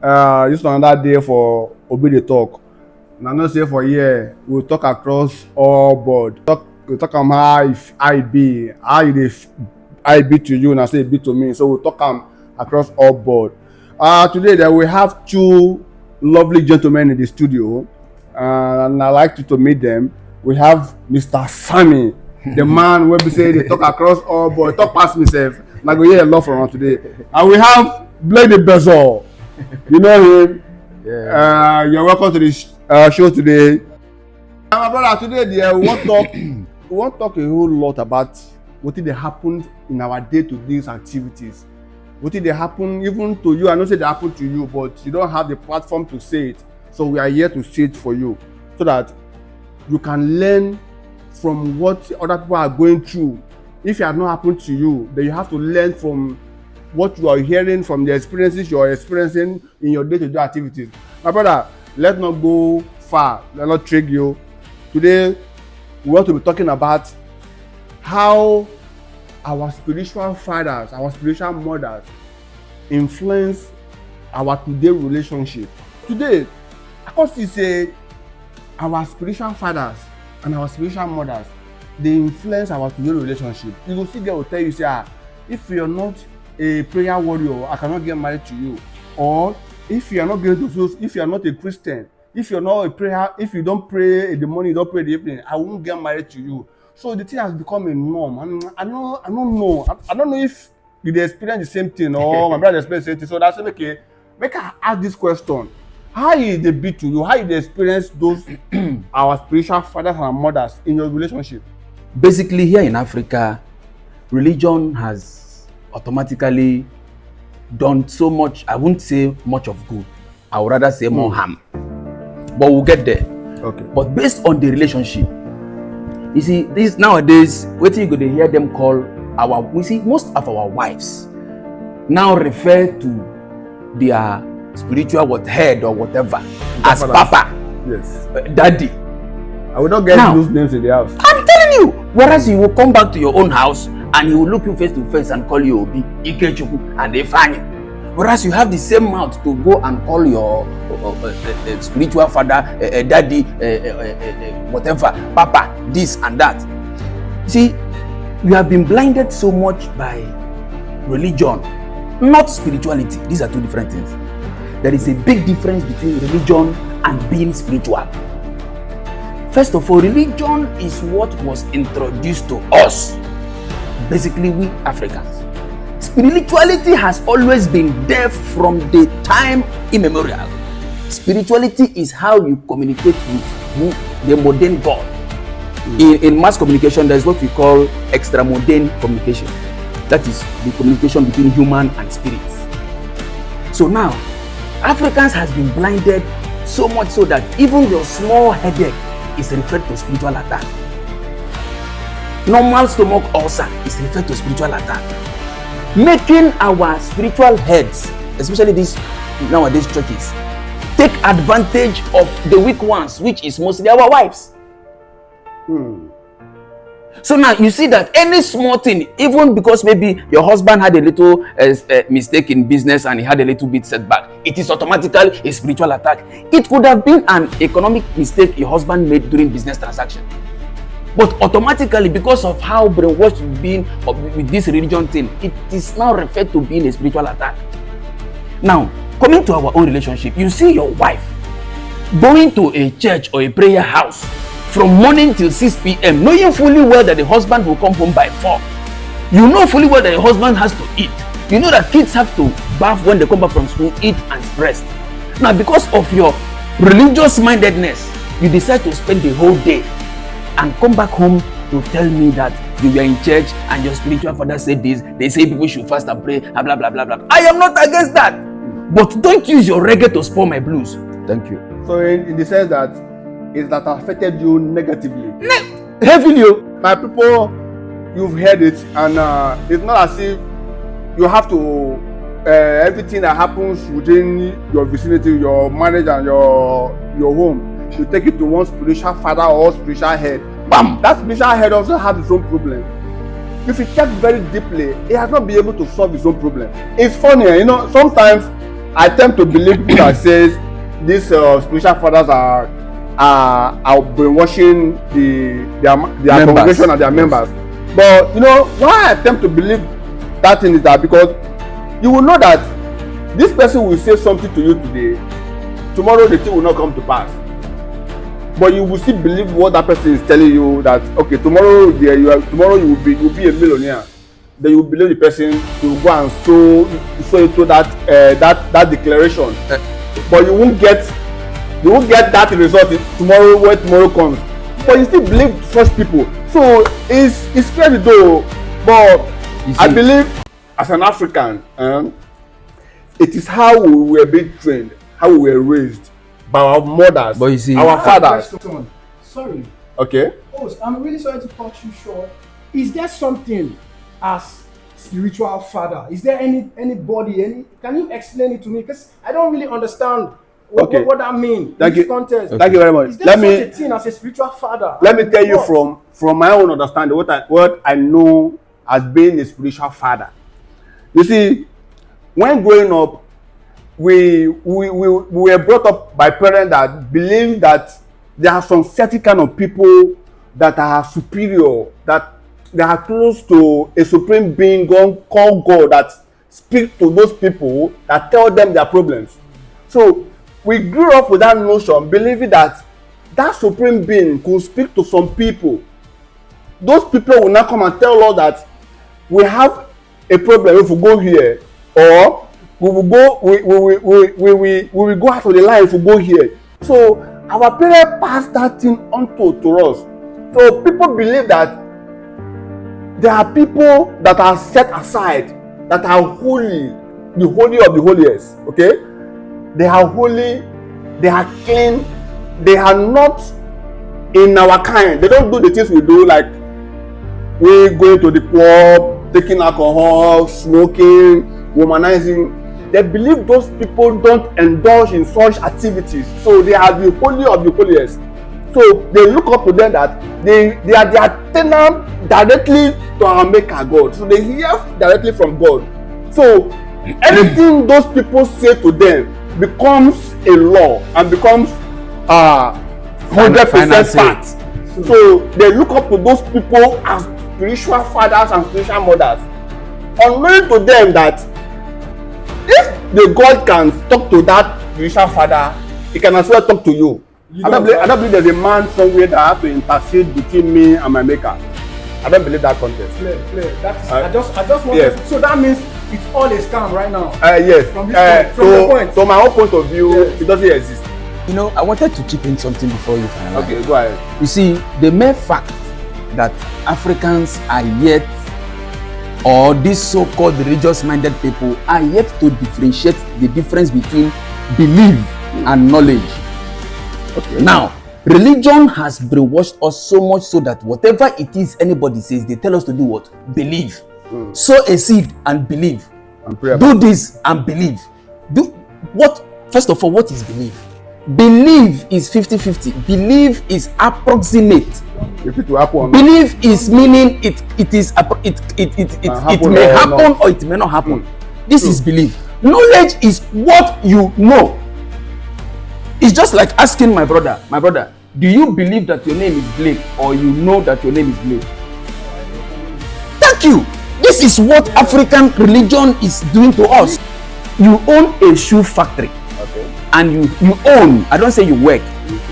This is another day for Obi the talk. And I know say for here we'll talk across all board. We'll talk on how I be, how it is I be to you and I say be to me. So we'll talk across all board. Today that we have two lovely gentlemen in the studio, and I like to meet them. We have Mr. Sammy, the man where we say they talk across all board, talk past myself. And I go hear a lot from him today. And we have Blake the Bezor. You know him. Yeah. You're welcome to the show today. My brother, today we want to talk a whole lot about what did happen in our day-to-day activities. What did happen even to you? I know say they happen to you, but you don't have the platform to say it. So we are here to say it for you, so that you can learn from what other people are going through. If it has not happened to you, then you have to learn from what you are hearing, from the experiences you are experiencing in your day-to-day activities. My brother, let's not go far. Let's not trick you. Today, we want to be talking about how our spiritual fathers, our spiritual mothers influence our today relationship. Today, I can say our spiritual fathers and our spiritual mothers, they influence our today relationship. You will see they will tell you, say, if you're not a prayer warrior, I cannot get married to you. Or if you are not going to, if you are not a Christian, if you're not a prayer, if you don't pray in the morning, you don't pray in the evening, I won't get married to you. So the thing has become a norm. And I don't know if you experience the same thing or my brother experience the same thing. So that's okay. Make I ask this question. How is the be to you? How you experience those our spiritual fathers and mothers in your relationship? Basically, here in Africa, religion has automatically done so much. I wouldn't say much of good. I would rather say more harm. But we'll get there. Okay. But based on the relationship, you see, this nowadays, what you go to hear them call we see most of our wives now refer to their spiritual head or whatever as Papa. Yes. Daddy. I will not get those names in the house. I'm telling you. Whereas you will come back to your own house and he will look you face to face and call you Obi, Ikechukwu, and Efani. Whereas you have the same mouth to go and call your spiritual father, daddy, whatever, Papa, this and that. See, we have been blinded so much by religion, not spirituality. These are two different things. There is a big difference between religion and being spiritual. First of all, religion is what was introduced to us, basically we Africans. Spirituality has always been there from the time immemorial. Spirituality is how you communicate with the modern God. In mass communication, there is what we call extra-modern communication. That is the communication between human and spirits. So now, Africans has been blinded so much so that even your small headache is referred to spiritual attack. Normal stomach ulcer is referred to spiritual attack. Making our spiritual heads, especially these nowadays churches, take advantage of the weak ones, which is mostly our wives. So now you see that any small thing, even because maybe your husband had a little mistake in business and he had a little bit setback, it is automatically a spiritual attack. It could have been an economic mistake your husband made during business transaction. But automatically, because of how brainwashed we've been with this religion thing, it is now referred to being a spiritual attack. Now, coming to our own relationship, you see your wife going to a church or a prayer house from morning till 6 p.m., knowing fully well that the husband will come home by 4. You know fully well that the husband has to eat. You know that kids have to bath when they come back from school, eat and rest. Now, because of your religious mindedness, you decide to spend the whole day and come back home to tell me that you were in church and your spiritual father said this. They say people should fast and pray, and blah, blah, blah, blah. I am not against that. But don't use your reggae to spoil my blues. Thank you. So in the sense that it that affected you negatively. Heavily. My people, you've heard it, and it's not as if you have to everything that happens within your vicinity, your marriage and your home, you take it to one spiritual father or spiritual head. Bam! That spiritual head also has its own problem. If you check very deeply, he has not been able to solve his own problem. It's funny, sometimes I tend to believe people that says these spiritual fathers are brainwashing their Members. congregation and their members. But you know why I tend to believe that thing is that because you will know that this person will say something to you today, tomorrow the thing will not come to pass. But you will still believe what that person is telling you, that okay, tomorrow you will be a millionaire. Then you will believe the person to go and sow into that declaration. But you won't get that result tomorrow when tomorrow comes. But you still believe such people. So it's scary though. But I believe as an African, it is how we were being trained, how we were raised by our mothers, but you see, our fathers. Sorry. Okay. Host, I'm really sorry to cut you short. Is there something as spiritual father? Is there anybody? Can you explain it to me? Because I don't really understand what that means. Thank you. Context. Okay. Thank you very much. Is there such a thing as a spiritual father? Let me tell you from my own understanding what I know as being a spiritual father. You see, when growing up, we were brought up by parents that believe that there are some certain kind of people that are superior, that they are close to a supreme being called God, that speak to those people, that tell them their problems. So we grew up with that notion, believing that that supreme being could speak to some people. Those people will now come and tell us that we have a problem if we go here, or we will go out of the line if we go here. So our parents passed that thing on to us. So people believe that there are people that are set aside, that are holy, the holy of the holiest. Okay, they are holy, they are clean, they are not in our kind. They don't do the things we do, like we going to the club, taking alcohol, smoking, womanizing. They believe those people don't indulge in such activities. So they are the holy of the holiest. So they look up to them that they are the attendant directly to our maker God. So they hear directly from God. So anything those people say to them becomes a law and becomes 100% fact. So they look up to those people as spiritual fathers and spiritual mothers, unknowing to them that if the God can talk to that spiritual father, he can as well talk to you. I don't believe there's a man somewhere that has to intercede between me and my maker. I don't believe that context. Clear. That's I just want to, so that means it's all a scam right now. Yes. From this from the point. So my own point of view, it doesn't exist. You know, I wanted to chip in something before you finalize. Okay, go ahead. You see, the mere fact that Africans are yet, or these so-called religious-minded people are yet to differentiate the difference between belief and knowledge. Okay. Now, religion has brainwashed us so much so that whatever it is anybody says, they tell us to do what? Believe. Sow a seed and believe. And pray. Do this and believe. Do what? First of all, what is belief? Believe is 50-50. Believe is approximate. If it will happen. Believe is meaning it may happen or it may not happen. This is belief. Knowledge is what you know. It's just like asking my brother, do you believe that your name is Blake, or you know that your name is Blake? Thank you. This is what African religion is doing to us. You own a shoe factory. Okay. And you own, I don't say you work,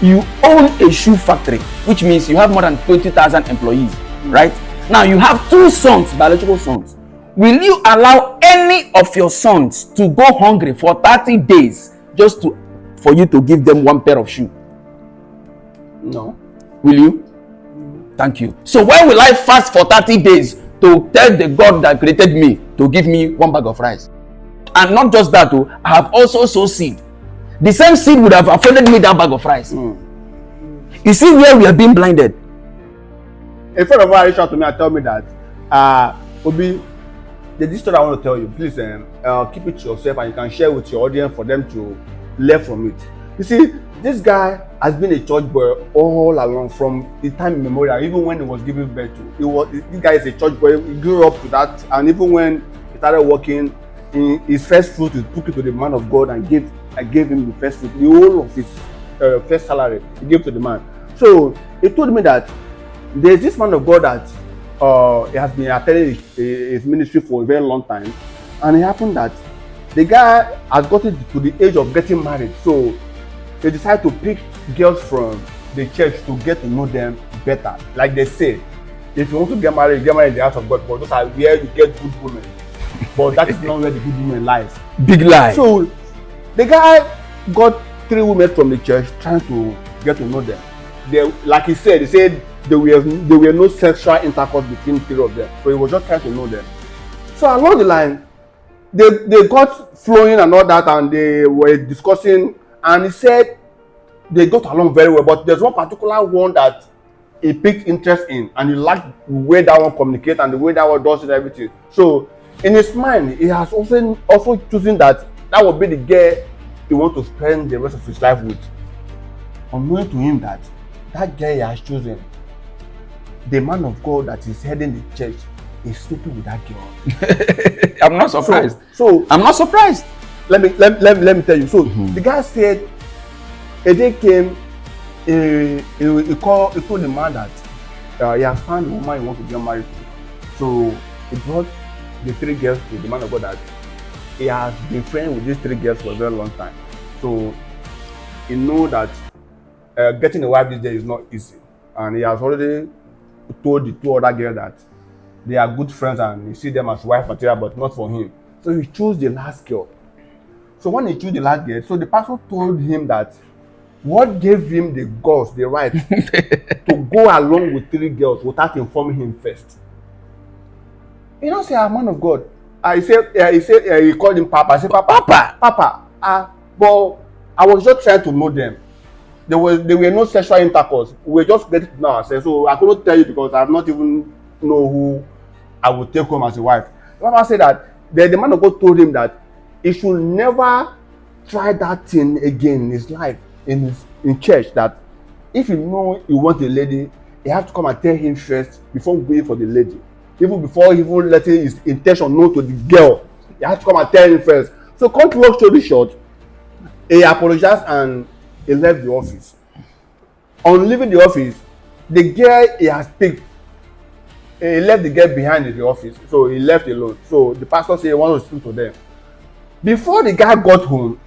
you own a shoe factory, which means you have more than 20,000 employees, right? Now you have 2 sons, biological sons. Will you allow any of your sons to go hungry for 30 days just for you to give them 1 pair of shoes? No. Will you? Thank you. So why will I fast for 30 days to tell the God that created me to give me 1 bag of rice? And not just that, I have also sown seed. The same seed would have afforded me that bag of rice. You see where we are being blinded. A friend of mine reached out to me and told me that, Obi, there's this story I want to tell you. Please keep it to yourself and you can share with your audience for them to learn from it. You see, this guy has been a church boy all along from the time immemorial, even when he was giving birth to. This guy is a church boy. He grew up to that, and even when he started working, in his first fruit, he took it to the man of God and gave him the first fruit, the whole of his first salary. He gave to the man. So he told me that there's this man of God that he has been attending his ministry for a very long time, and it happened that the guy has gotten to the age of getting married. So they decided to pick girls from the church to get to know them better. Like they say, if you want to get married, you get married in the house of God, but those are where you get good women. But that is not where the good woman lies. Big lie. So the guy got 3 women from the church trying to get to know them. They, like he said there were no sexual intercourse between 3 of them. So he was just trying to know them. So along the line, they got flowing and all that, and they were discussing, and he said they got along very well, but there's one particular one that he picked interest in, and he liked the way that one communicates and the way that one does it, everything. So in his mind, he has also chosen that would be the girl he wants to spend the rest of his life with. Unknowing to him that girl he has chosen, the man of God that is heading the church, is sleeping with that girl. I'm not surprised. So I'm not surprised. Let me tell you. So the guy said a day came, he told the man that he has found the woman he wants to get married to. So he brought the 3 girls to the man of God that he has been friends with these 3 girls for a very long time. So he knows that getting a wife these days is not easy, and he has already told the 2 other girls that they are good friends and he sees them as wife material, but not for him. So he chose the last girl. So when he chose the last girl, so the pastor told him that what gave him the guts, the right to go along with 3 girls without informing him first. You know, say, man of God. He called him Papa. I said, Papa. But I was just trying to know them. There were no sexual intercourse. We were just getting to know ourselves. So I couldn't tell you because I not even know who I would take home as a wife. Papa said that the man of God told him that he should never try that thing again in his life, in church. That if you know you want a lady, you have to come and tell him first before going for the lady. Even before even letting his intention known to the girl, you have to come and tell him first. So, come to long story short, he apologized and he left the office. On leaving the office, the girl he has picked, he left the girl behind in the office, so he left alone. So the pastor said he wants to speak to them. Before the guy got home,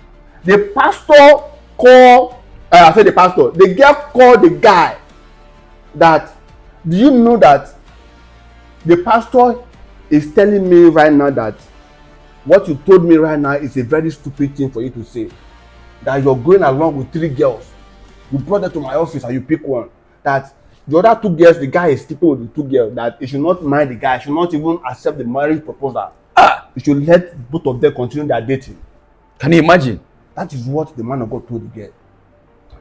the pastor called. The girl called the guy. That, do you know that the pastor is telling me right now that what you told me right now is a very stupid thing for you to say. That you're going along with 3 girls. You brought them to my office and you pick one. That the other 2 girls, the guy is sleeping with the 2 girls. That he should not marry the guy. He should not even accept the marriage proposal. He should let both of them continue their dating. Can you imagine? That is what the man of God told the girl.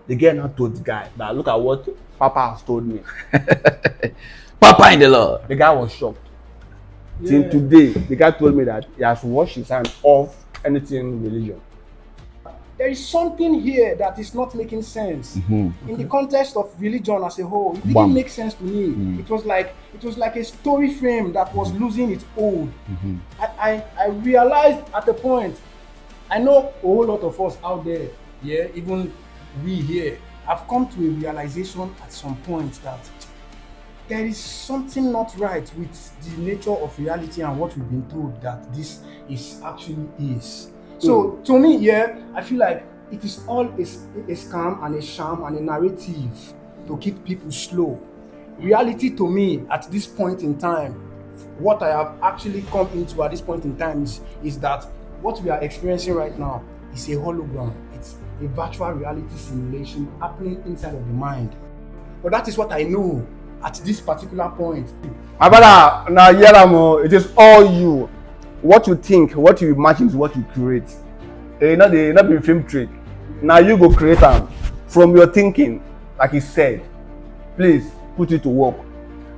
The girl now told the guy that look at what Papa has told me. Papa in the Lord. The guy was shocked. Till today, the guy told me that he has washed his hand off anything religion. There is something here that is not making sense in the context of religion as a whole. It didn't make sense to me. It was like a story frame that was losing its hold. I realized at a point. I know a whole lot of us out there, even we here, have come to a realization at some point that there is something not right with the nature of reality and what we've been told that this actually is. So to me, I feel like it is all a scam and a sham and a narrative to keep people slow. Reality to me at this point in time, what I have actually come into at this point in time is that what we are experiencing right now is a hologram. It's a virtual reality simulation happening inside of the mind. But that is what I know at this particular point. My brother, now Yeramo, it is all you. What you think, what you imagine is what you create. They not be film trick. Now you go create them from your thinking, like he said. Please put it to work.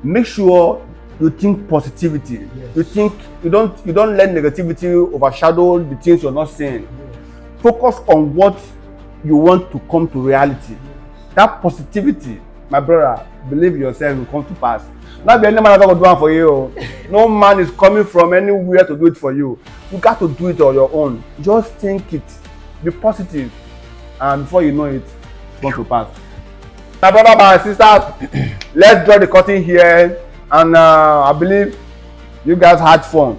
Make sure you think positivity. Yes. You don't let negativity overshadow the things you're not saying. Yes. Focus on what you want to come to reality. That positivity, my brother, believe yourself will come to pass. Not be any man that will do it for you. No man is coming from anywhere to do it for you. You got to do it on your own. Just think it. Be positive. And before you know it, it's going to pass. My brother, my sister, let's draw the curtain here. And I believe you guys had fun.